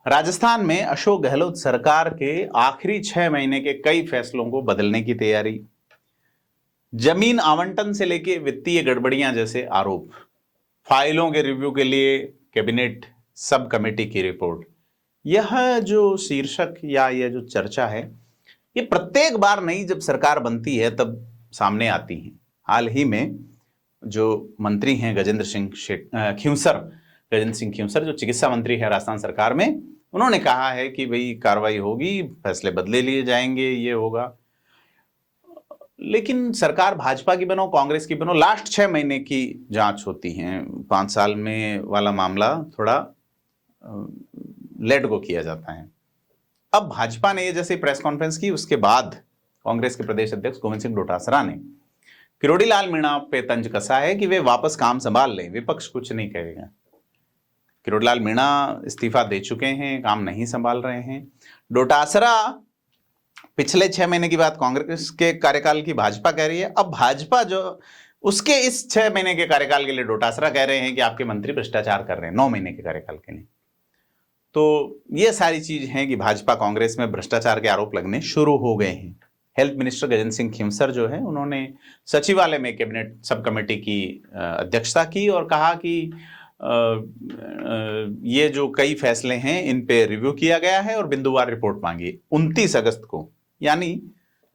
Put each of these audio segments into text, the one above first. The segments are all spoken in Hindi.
राजस्थान में अशोक गहलोत सरकार के आखिरी 6 महीने के कई फैसलों को बदलने की तैयारी, जमीन आवंटन से लेके वित्तीय गड़बड़ियां जैसे आरोप, फाइलों के रिव्यू के लिए कैबिनेट सब कमेटी की रिपोर्ट। यह जो शीर्षक या यह जो चर्चा है, ये प्रत्येक बार नई जब सरकार बनती है तब सामने आती है। हाल ही में जो मंत्री हैं गजेंद्र सिंह खींवसर जो चिकित्सा मंत्री है राजस्थान सरकार में, उन्होंने कहा है कि भाई कार्रवाई होगी, फैसले बदले लिए जाएंगे, ये होगा। लेकिन सरकार भाजपा की बनो कांग्रेस की बनो, लास्ट 6 महीने की जांच होती है। 5 साल में वाला मामला थोड़ा लेट गो किया जाता है। अब भाजपा ने ये जैसे प्रेस कॉन्फ्रेंस की, उसके बाद कांग्रेस के प्रदेश अध्यक्ष गोविंद सिंह डोटासरा ने किरोड़ी लाल मीणा पे तंज कसा है कि वे वापस काम संभाल लें, विपक्ष कुछ नहीं कहेगा। किरोड़ी लाल मीणा इस्तीफा दे चुके हैं, काम नहीं संभाल रहे हैं। डोटासरा पिछले 6 महीने की बात कांग्रेस के कार्यकाल की भाजपा कह रही है, अब भाजपा जो उसके इस 6 महीने के कार्यकाल के लिए डोटासरा कह रहे हैं कि आपके मंत्री भ्रष्टाचार कर रहे हैं 9 महीने के कार्यकाल के लिए। तो ये सारी चीज है कि भाजपा कांग्रेस में भ्रष्टाचार के आरोप लगने शुरू हो गए हैं। हेल्थ मिनिस्टर गजेंद्र सिंह खींवसर जो है, उन्होंने सचिवालय में कैबिनेट सब कमेटी की अध्यक्षता की और कहा कि ये जो कई फैसले हैं इन पे रिव्यू किया गया है और बिंदुवार रिपोर्ट मांगी। 29 अगस्त को यानी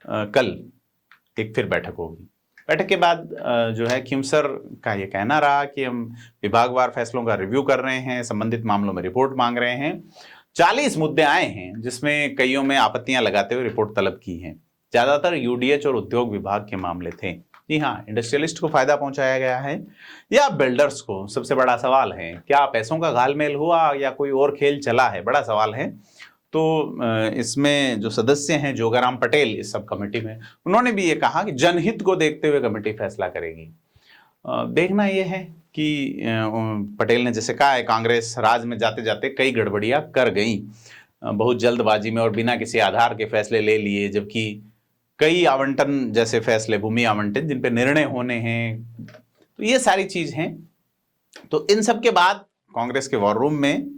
कल एक फिर बैठक होगी। बैठक के बाद जो है खींवसर का ये कहना रहा कि हम विभागवार फैसलों का रिव्यू कर रहे हैं, संबंधित मामलों में रिपोर्ट मांग रहे हैं। 40 मुद्दे आए हैं जिसमें कईयों में आपत्तियां लगाते हुए रिपोर्ट तलब की है। ज्यादातर यूडीएच और उद्योग विभाग के मामले थे। जी हाँ, इंडस्ट्रियलिस्ट को फायदा पहुंचाया गया है या बिल्डर्स को, सबसे बड़ा सवाल है। क्या पैसों का घालमेल हुआ या कोई और खेल चला है, बड़ा सवाल है। तो इसमें जो सदस्य हैं जोगाराम पटेल इस सब कमेटी में, उन्होंने भी ये कहा कि जनहित को देखते हुए कमेटी फैसला करेगी। देखना यह है कि पटेल ने जैसे कहा है, कांग्रेस राज में जाते जाते कई गड़बड़ियां कर गई, बहुत जल्दबाजी में और बिना किसी आधार के फैसले ले लिए, जबकि कई आवंटन जैसे फैसले, भूमि आवंटन जिन पे निर्णय होने हैं, तो ये सारी चीज हैं। तो इन सब के बाद कांग्रेस के वॉर रूम में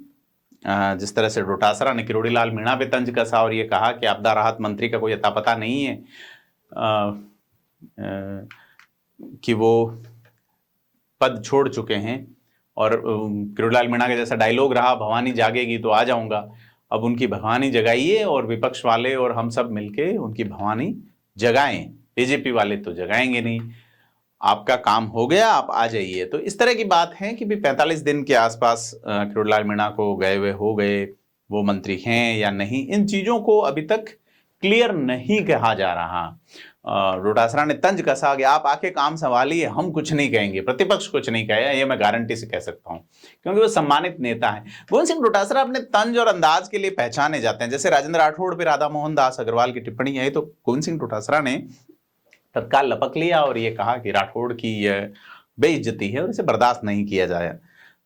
जिस तरह से डोटासरा ने किरोड़ी लाल मीणा पे तंज कसा और ये कहा कि आपदा राहत मंत्री का कोई अता पता नहीं है कि वो पद छोड़ चुके हैं, और किरोड़ी लाल मीणा का जैसा डायलॉग रहा, भवानी जागेगी तो आ जाऊंगा। अब उनकी भवानी जगाइए और विपक्ष वाले और हम सब मिलके उनकी भवानी जगाएं। बीजेपी वाले तो जगाएंगे नहीं, आपका काम हो गया, आप आ जाइए। तो इस तरह की बात है कि भी 45 दिन के आसपास किरोड़ी लाल मीणा को गए हुए हो गए, वो मंत्री हैं या नहीं, इन चीजों को अभी तक क्लियर नहीं कहा जा रहा। डोटासरा ने तंज कसा कि आप आके काम संभालिए, हम कुछ नहीं कहेंगे, प्रतिपक्ष कुछ नहीं कहेगा, ये मैं गारंटी से कह सकता हूं, क्योंकि वो सम्मानित नेता हैं। गोविंद सिंह डोटासरा अपने तंज और अंदाज के लिए पहचाने जाते हैं। जैसे राजेंद्र राठौड़ पे राधा मोहन दास अग्रवाल की टिप्पणी आई तो गोविंद सिंह डोटासरा ने तत्काल लपक लिया और ये कहा कि राठौड़ की यह बेइज्जती है और इसे बर्दाश्त नहीं किया जाए।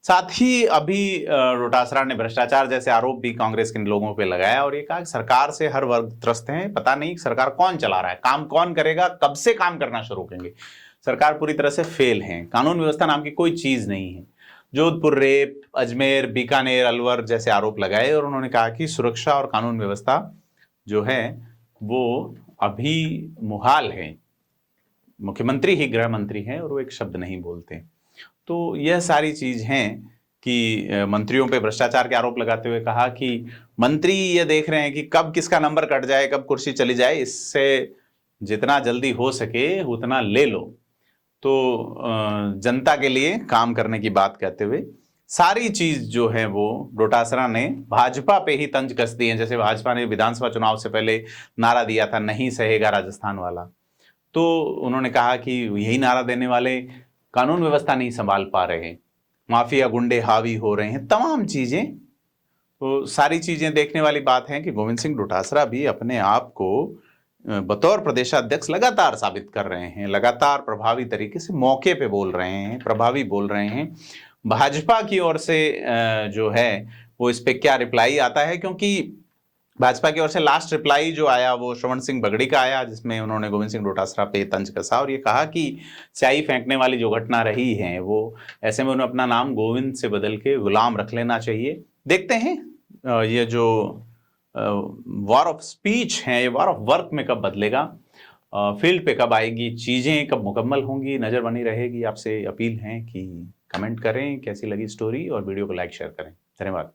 साथ ही अभी डोटासरा ने भ्रष्टाचार जैसे आरोप भी कांग्रेस के लोगों पे लगाया और ये कहा कि सरकार से हर वर्ग त्रस्त है, पता नहीं सरकार कौन चला रहा है, काम कौन करेगा, कब से काम करना शुरू करेंगे। सरकार पूरी तरह से फेल है, कानून व्यवस्था नाम की कोई चीज नहीं है। जोधपुर रेप, अजमेर, बीकानेर, अलवर जैसे आरोप लगाए और उन्होंने कहा कि सुरक्षा और कानून व्यवस्था जो है वो अभी मुहाल है। मुख्यमंत्री ही गृह मंत्री हैं और वो एक शब्द नहीं बोलते। तो यह सारी चीज हैं कि मंत्रियों पे भ्रष्टाचार के आरोप लगाते हुए कहा कि मंत्री ये देख रहे हैं कि कब किसका नंबर कट जाए, कब कुर्सी चली जाए, इससे जितना जल्दी हो सके उतना ले लो। तो जनता के लिए काम करने की बात कहते हुए सारी चीज जो है वो डोटासरा ने भाजपा पे ही तंज कस दी है। जैसे भाजपा ने विधानसभा चुनाव से पहले नारा दिया था, नहीं सहेगा राजस्थान वाला, तो उन्होंने कहा कि यही नारा देने वाले कानून व्यवस्था नहीं संभाल पा रहे हैं, माफिया गुंडे हावी हो रहे हैं, तमाम चीजें। तो सारी चीजें देखने वाली बात है कि गोविंद सिंह डोटासरा भी अपने आप को बतौर प्रदेशाध्यक्ष लगातार साबित कर रहे हैं, लगातार प्रभावी तरीके से मौके पे बोल रहे हैं, प्रभावी बोल रहे हैं। भाजपा की ओर से जो है वो इस पे क्या रिप्लाई आता है, क्योंकि भाजपा की ओर से लास्ट रिप्लाई जो आया वो श्रवण सिंह बगड़ी का आया, जिसमें उन्होंने गोविंद सिंह डोटासरा पे तंज कसा और ये कहा कि स्याही फेंकने वाली जो घटना रही है वो ऐसे में उन्हें अपना नाम गोविंद से बदल के गुलाम रख लेना चाहिए। देखते हैं ये जो वॉर ऑफ स्पीच है, ये वॉर ऑफ वर्क में कब बदलेगा, फील्ड पे कब आएगी, चीज़ें कब मुकम्मल होंगी, नज़र बनी रहेगी। आपसे अपील है कि कमेंट करें कैसी लगी स्टोरी, और वीडियो को लाइक शेयर करें। धन्यवाद।